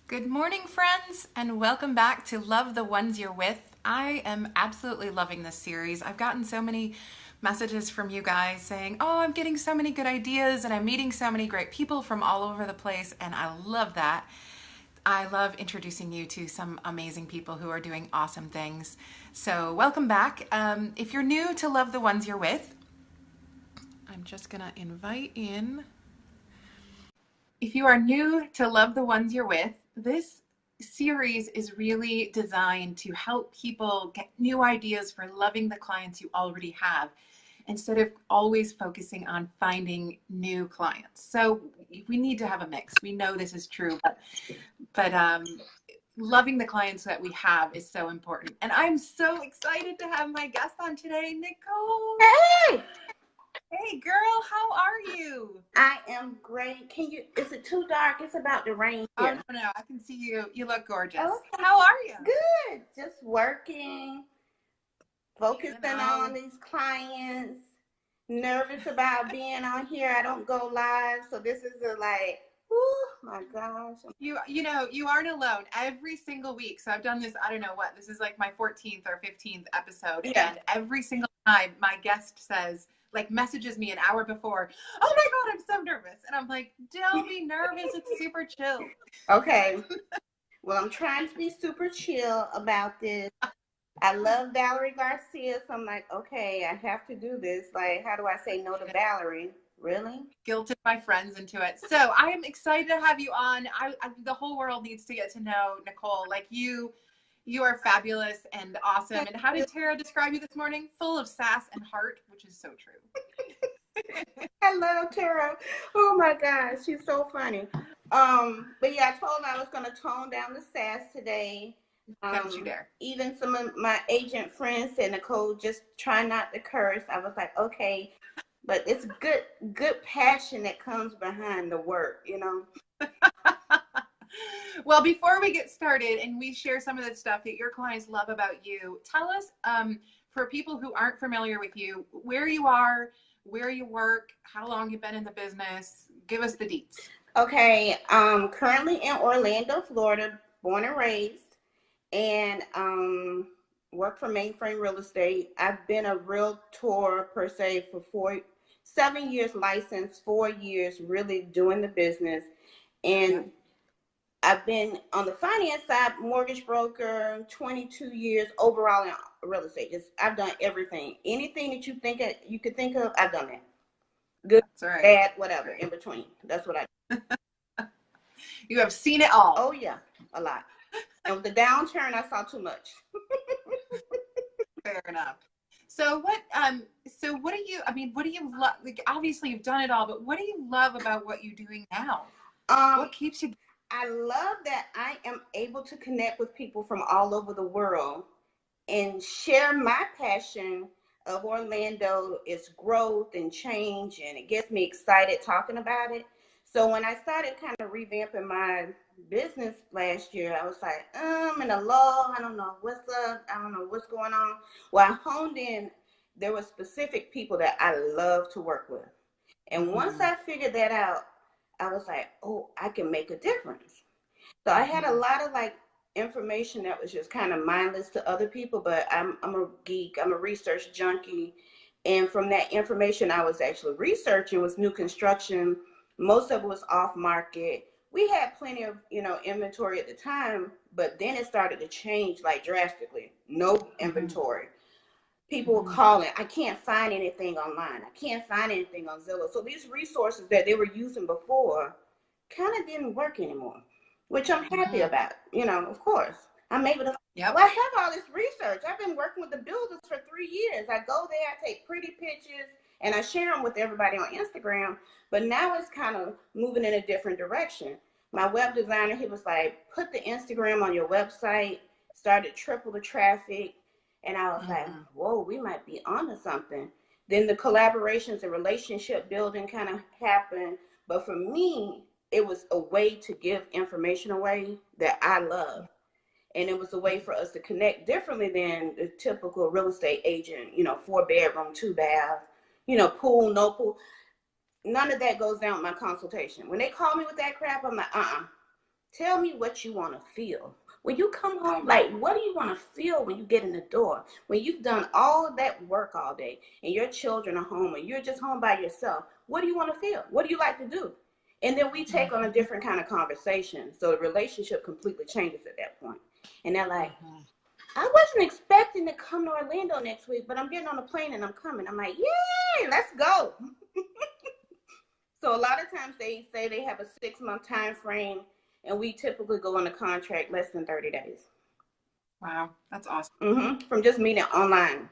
Good morning, friends, and welcome back to Love the Ones You're With. I am absolutely loving this series. I've gotten so many messages from you guys saying, oh, I'm getting so many good ideas and I'm meeting so many great people from all over the place, and I love that. I love introducing you to some amazing people who are doing awesome things. So, welcome back. If you're new to Love the Ones You're With, I'm just going to invite in. If you are new to Love the Ones You're With, this series is really designed to help people get new ideas for loving the clients you already have instead of always focusing on finding new clients. So we need to have a mix. We know this is true, but loving the clients that we have is so important. And I'm so excited to have my guest on today, Nicole. Hey! Hey girl, how are you? I am great. Is it too dark? It's about to rain Oh, here. no, I can see you. You look gorgeous. Okay, How are you? good. Just working, focusing You know, on these clients, nervous about being on here. I don't go live, so this is oh my gosh. you aren't alone every single week. So I've done this, I don't know what, this is like my 14th or 15th episode. Yeah. And every single time my guest says, like messages me an hour before, oh my God, I'm so nervous. And I'm like, don't be nervous. It's super chill. Okay. Well, I'm trying to be super chill about this. I love Valerie Garcia, so I'm like, okay, I have to do this. Like, how do I say no to Valerie? Really? Guilted my friends into it. So I am excited to have you on. The whole world needs to get to know Nicole. Like you are fabulous and awesome. Thank And how you. did Tara describe you this morning? Full of sass and heart, which is so true. I love Tara. Oh my God, she's so funny. But yeah, I told her I was gonna tone down the sass today. Don't you dare. Even some of my agent friends said, Nicole, just try not to curse. I was like, okay, but it's good passion that comes behind the work, you know. Well, before we get started and we share some of the stuff that your clients love about you, tell us, for people who aren't familiar with you, where you are, where you work, how long you've been in the business. Give us the deets. Okay, currently in Orlando, Florida, born and raised, and work for Mainframe Real Estate. I've been a realtor per se for 7 years licensed, 4 years really doing the business, and I've been on the finance side, mortgage broker, 22 years overall in real estate. I've done everything, anything that you could think of, I've done that. Good, right. bad, whatever, in between. That's what I do. You have seen it all. Oh yeah, a lot. And with the downturn, I saw too much. Fair enough. So what do you love? Like, obviously you've done it all, but what do you love about what you're doing now? What keeps you? I love that I am able to connect with people from all over the world and share my passion of Orlando, its growth and change, and it gets me excited talking about it. So when I started kind of revamping my business last year, I was like, I'm in a lull. I don't know what's up. I don't know what's going on. Well, I honed in. There were specific people that I love to work with. And once I figured that out, I was like, oh, I can make a difference. So I had a lot of information that was just kind of mindless to other people, but I'm a geek, I'm a research junkie. And from that information I was actually researching was new construction. Most of it was off market. We had plenty of, inventory at the time, but then it started to change drastically. No inventory. People were calling, I can't find anything online. I can't find anything on Zillow. So these resources that they were using before kind of didn't work anymore, which I'm happy about. Of course. I'm able to, well, I have all this research. I've been working with the builders for 3 years. I go there, I take pretty pictures, and I share them with everybody on Instagram. But now it's kind of moving in a different direction. My web designer, he was like, put the Instagram on your website, started triple the traffic. And I was like, whoa, we might be onto something. Then the collaborations and relationship building kind of happened. But for me, it was a way to give information away that I love. And it was a way for us to connect differently than the typical real estate agent, 4-bedroom, 2-bath, pool, no pool. None of that goes down with my consultation. When they call me with that crap, I'm like, Tell me what you want to feel. When you come home, like, what do you want to feel when you get in the door? When you've done all of that work all day and your children are home and you're just home by yourself, what do you want to feel? What do you like to do? And then we take on a different kind of conversation. So the relationship completely changes at that point. And they're like, I wasn't expecting to come to Orlando next week, but I'm getting on a plane and I'm coming. I'm like, yay, let's go. So a lot of times they say they have a 6-month time frame, and we typically go on a contract less than 30 days. Wow, that's awesome. From just meeting online.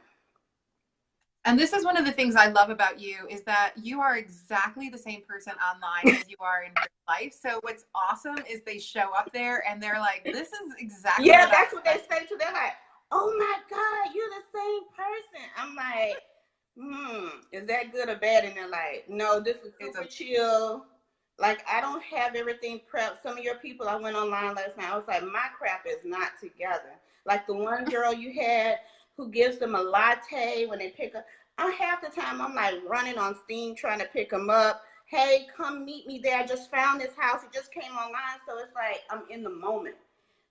And this is one of the things I love about you is that you are exactly the same person online as you are in real life. So what's awesome is they show up there and they're like, this is exactly Yeah, that's what they say too. They're like, oh my God, you're the same person. I'm like, is that good or bad? And they're like, no, this is super chill. Like, I don't have everything prepped. Some of your people, I went online last night. I was like, my crap is not together. Like the one girl you had who gives them a latte when they pick up. Half the time I'm like running on Steam trying to pick them up. Hey, come meet me there. I just found this house. It just came online. So it's like I'm in the moment.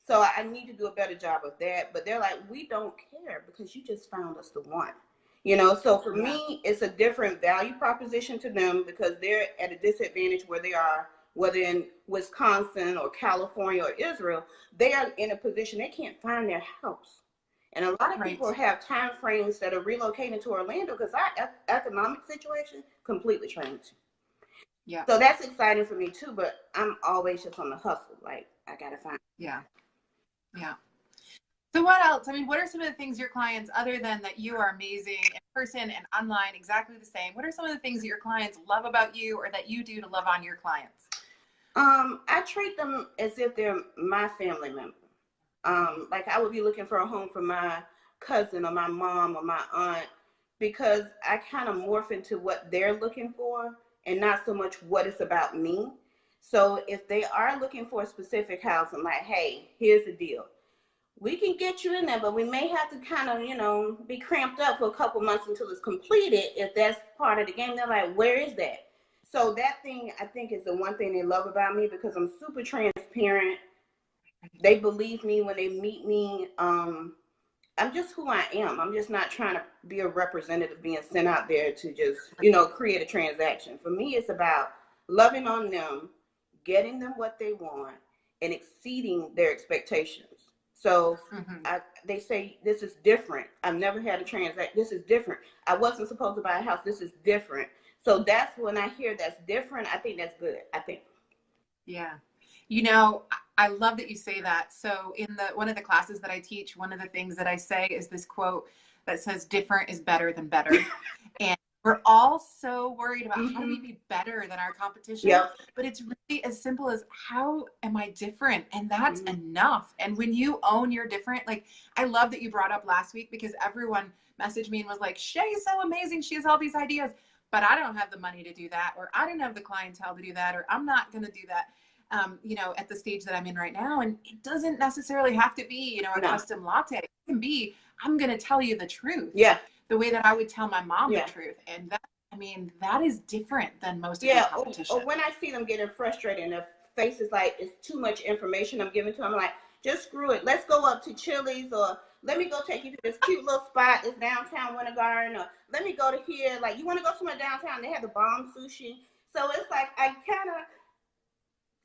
So I need to do a better job of that. But they're like, we don't care because you just found us the one. You know, so for me, it's a different value proposition to them because they're at a disadvantage where they are, whether in Wisconsin or California or Israel, they are in a position they can't find their house. And a lot of people have time frames that are relocating to Orlando because our economic situation completely changed. Yeah. So that's exciting for me too, but I'm always just on the hustle. Like, I got to find. Yeah. Yeah. So what else? I mean, what are some of the things your clients, other than that you are amazing in person and online, exactly the same, what are some of the things that your clients love about you or that you do to love on your clients? I treat them as if they're my family member. Like I would be looking for a home for my cousin or my mom or my aunt because I kind of morph into what they're looking for and not so much what it's about me. So if they are looking for a specific house, I'm like, hey, here's the deal. We can get you in there, but we may have to kind of, be cramped up for a couple months until it's completed. If that's part of the game, they're like, where is that? So that thing, I think, is the one thing they love about me because I'm super transparent. They believe me when they meet me. I'm just who I am. I'm just not trying to be a representative being sent out there to just, create a transaction. For me, it's about loving on them, getting them what they want, and exceeding their expectations. So they say, this is different. I've never had a transaction. This is different. I wasn't supposed to buy a house. This is different. So that's when I hear that's different. I think that's good. Yeah. I love that you say that. So in one of the classes that I teach, one of the things that I say is this quote that says different is better than better. And we're all so worried about how do we be better than our competition? Yep. But it's really as simple as how am I different? And that's enough. And when you own you're different, like I love that you brought up last week because everyone messaged me and was like, Shay's so amazing. She has all these ideas, but I don't have the money to do that, or I didn't have the clientele to do that, or I'm not going to do that. At the stage that I'm in right now. And it doesn't necessarily have to be, a custom latte. It can be, I'm going to tell you the truth. Yeah. The way that I would tell my mom the truth. And that is different than most of the competition. Or when I see them getting frustrated and their face is like, it's too much information I'm giving to them, I'm like, just screw it. Let's go up to Chili's, or let me go take you to this cute little spot that's downtown Winter Garden, or let me go to here. Like, you want to go somewhere downtown? They have the bomb sushi. So it's like, I kind of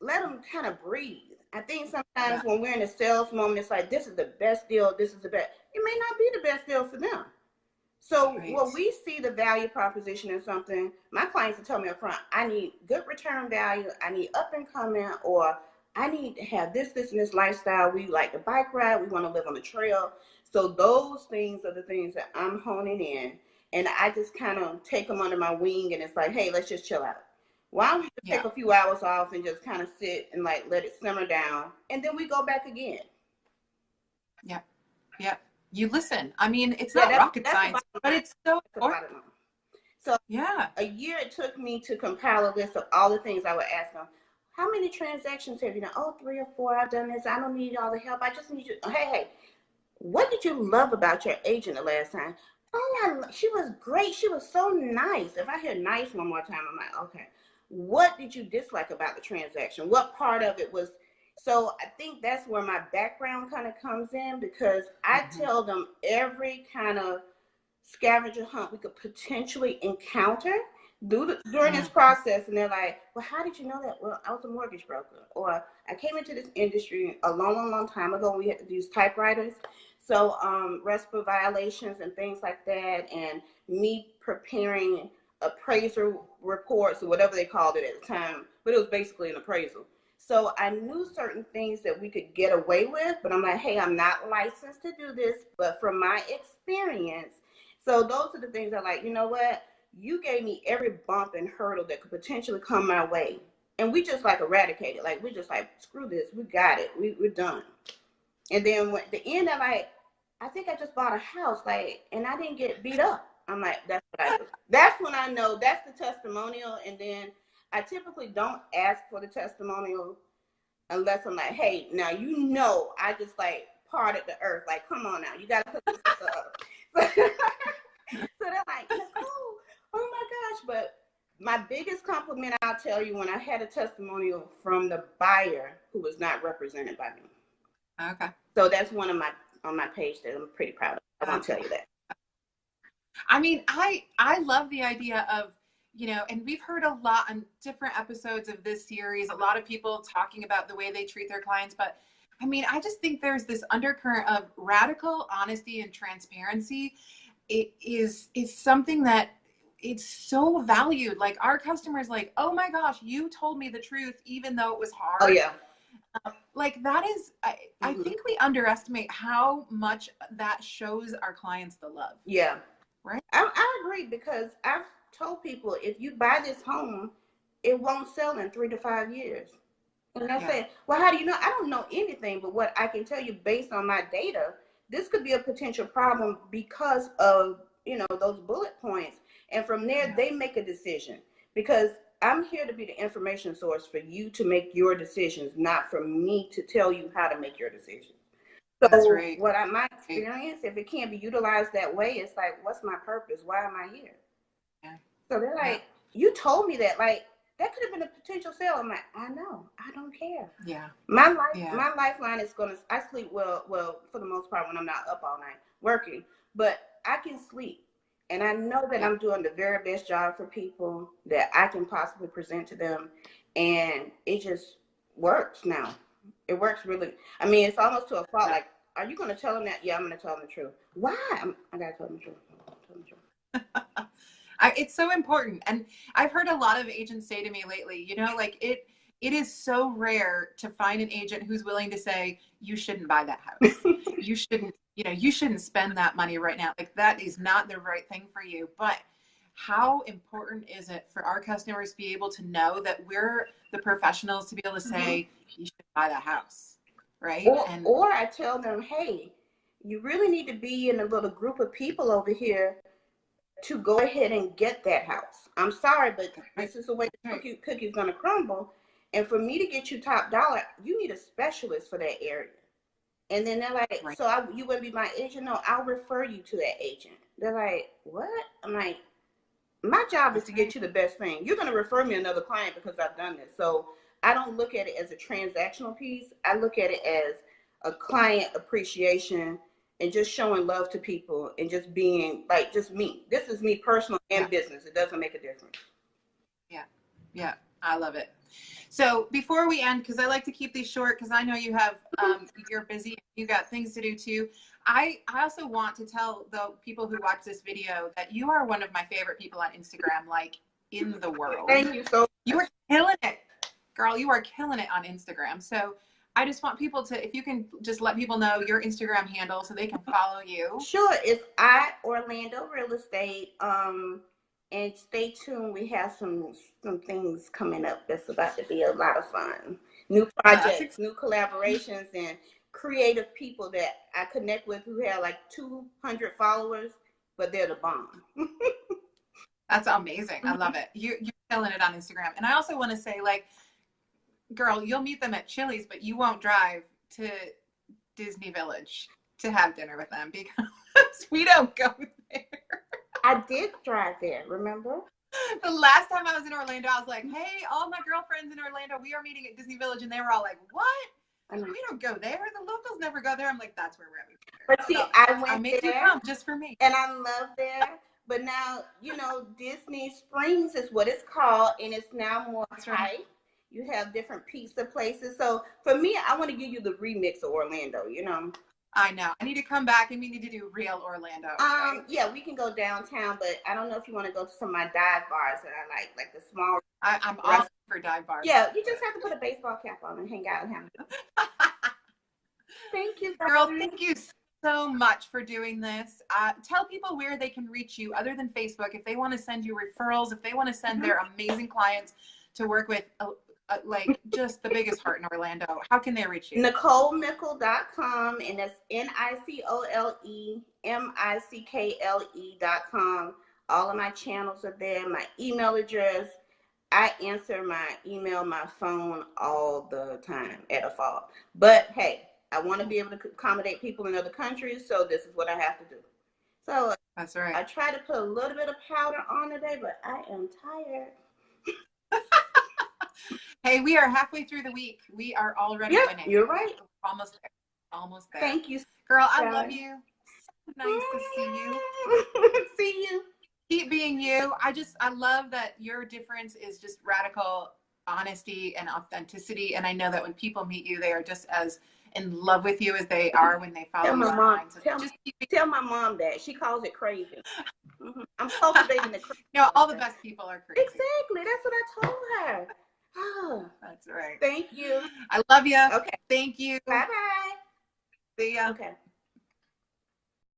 let them kind of breathe. I think sometimes when we're in a sales moment, it's like, this is the best deal. This is the best. It may not be the best deal for them. So when we see the value proposition in something, my clients will tell me up front, I need good return value. I need up and coming, or I need to have this, and this lifestyle. We like to bike ride. We want to live on the trail. So those things are the things that I'm honing in. And I just kind of take them under my wing, and it's like, hey, let's just chill out. Why don't we just take a few hours off and just kind of sit and like let it simmer down, and then we go back again. Yeah. Yeah. You listen. I mean, it's not rocket science, but it's so important. So a year it took me to compile a list of all the things I would ask them. How many transactions have you done? Oh, 3 or 4. I've done this. I don't need all the help. I just need you. Hey, what did you love about your agent the last time? Oh, she was great. She was so nice. If I hear nice one more time, I'm like, okay. What did you dislike about the transaction? What part of it was So I think that's where my background kind of comes in, because I tell them every kind of scavenger hunt we could potentially encounter during this process. And they're like, well, how did you know that? Well, I was a mortgage broker, or I came into this industry a long, long, long time ago when we had to use typewriters. So RESPA violations and things like that, and me preparing appraisal reports or whatever they called it at the time, but it was basically an appraisal. So I knew certain things that we could get away with, but I'm like, hey, I'm not licensed to do this, but from my experience. So those are the things that, like, you know what? You gave me every bump and hurdle that could potentially come my way. And we just like eradicated. Like, we just like, screw this. We got it. We're done. And then at the end, I'm like, I think I just bought a house, like, and I didn't get beat up. I'm like, that's what I do. That's when I know that's the testimonial. And then I typically don't ask for the testimonial unless I'm like, hey, now I just like parted the earth. Like, come on now, you gotta put this up. So they're like, Nicole, oh my gosh. But my biggest compliment, I'll tell you, when I had a testimonial from the buyer who was not represented by me. Okay. So that's one of my on my page that I'm pretty proud of. I want to tell you that. I mean, I love the idea of, and we've heard a lot on different episodes of this series, a lot of people talking about the way they treat their clients. But I mean, I just think there's this undercurrent of radical honesty and transparency. It is something that it's so valued. Like, our customers, like, oh my gosh, you told me the truth, even though it was hard. Oh yeah. Like, that is, I think we underestimate how much that shows our clients the love. Yeah. Right. I agree, because I've told people, if you buy this home, it won't sell in 3 to 5 years. And I said, well, how do you know? I don't know anything, but what I can tell you based on my data, this could be a potential problem because of, those bullet points. And from there, they make a decision, because I'm here to be the information source for you to make your decisions, not for me to tell you how to make your decisions. So that's right. my experience, if it can't be utilized that way, it's like, what's my purpose? Why am I here? Yeah. So they're like, you told me that, like, that could have been a potential sale. I'm like, I know, I don't care. Yeah. My lifeline is I sleep well for the most part when I'm not up all night working, but I can sleep. And I know that I'm doing the very best job for people that I can possibly present to them. And it just works now. It works really. I mean, it's almost to a fault. Like, are you going to tell them that? Yeah, I'm going to tell them the truth. Why? I got to tell them the truth. It's so important. And I've heard a lot of agents say to me lately, like, it is so rare to find an agent who's willing to say, you shouldn't buy that house. You shouldn't spend that money right now. Like, that is not the right thing for you. But how important is it for our customers to be able to know that we're the professionals to be able to say, you should buy that house, right? Or I tell them, hey, you really need to be in a little group of people over here to go ahead and get that house. I'm sorry, but this is the way the cookie's going to crumble. And for me to get you top dollar, you need a specialist for that area. And then they're like, so you wouldn't be my agent? No, I'll refer you to that agent. They're like, what? I'm like, my job is to get you the best thing. You're going to refer me another client because I've done this. So I don't look at it as a transactional piece. I look at it as a client appreciation and just showing love to people and just being like, just me. This is me personal and business. It doesn't make a difference. Yeah. Yeah. I love it. So before we end, because I like to keep these short, because I know you have, you're busy, you got things to do too. I also want to tell the people who watch this video that you are one of my favorite people on Instagram, like, in the world. Thank you so much. You are killing it, girl. You are killing it on Instagram. So I just want people to, if you can just let people know your Instagram handle so they can follow you. Sure. It's Orlando Real Estate. And stay tuned. We have some things coming up that's about to be a lot of fun. New projects, new collaborations, and creative people that I connect with who have like 200 followers, but they're the bomb. That's amazing. I love it. You're killing it on Instagram. And I also want to say, like, girl, you'll meet them at Chili's, but you won't drive to Disney Village to have dinner with them because we don't go there. I did drive there, remember? The last time I was in Orlando, I was like, hey, all my girlfriends in Orlando, we are meeting at Disney Village. And they were all like, what? we don't go there. The locals never go there. I'm like, that's where we're at. But see, So I I went made you there come just for me. and I love there. But now, you know, Disney Springs is what it's called, and it's now more That's right. hype. You have different pizza places. So for me, I want to give you the remix of Orlando, you know. I know. I need to come back and we need to do real Orlando. Okay? Yeah, we can go downtown, but I don't know if you want to go to some of my dive bars that I like the small. I'm all for dive bars. Yeah, you just have to put a baseball cap on and hang out with him. Thank you, girl. Thank you so much for doing this. Tell people where they can reach you other than Facebook. If they want to send you referrals, if they want to send their amazing clients to work with like just the biggest heart in Orlando, how can they reach you? NicoleMickle.com, and that's NicoleMickle.com. All of my channels are there. My email address. I answer my email, my phone all the time at a fault. But hey, I want to be able to accommodate people in other countries, so this is what I have to do. So that's right. I try to put a little bit of powder on today, but I am tired. Hey, we are halfway through the week. We are already winning. You're right. We're almost there. Almost there. Thank you, girl. I love you. So nice to see you. See you. Keep being you. I love that your difference is just radical honesty and authenticity. And I know that when people meet you, they are just as in love with you as they are when they follow you online. So tell my mom that. She calls it crazy. I'm cultivating the crazy. No, all the best people are crazy. Exactly. That's what I told her. Oh, that's right. Thank you. I love you. Okay. Thank you. Bye-bye. See ya. Okay.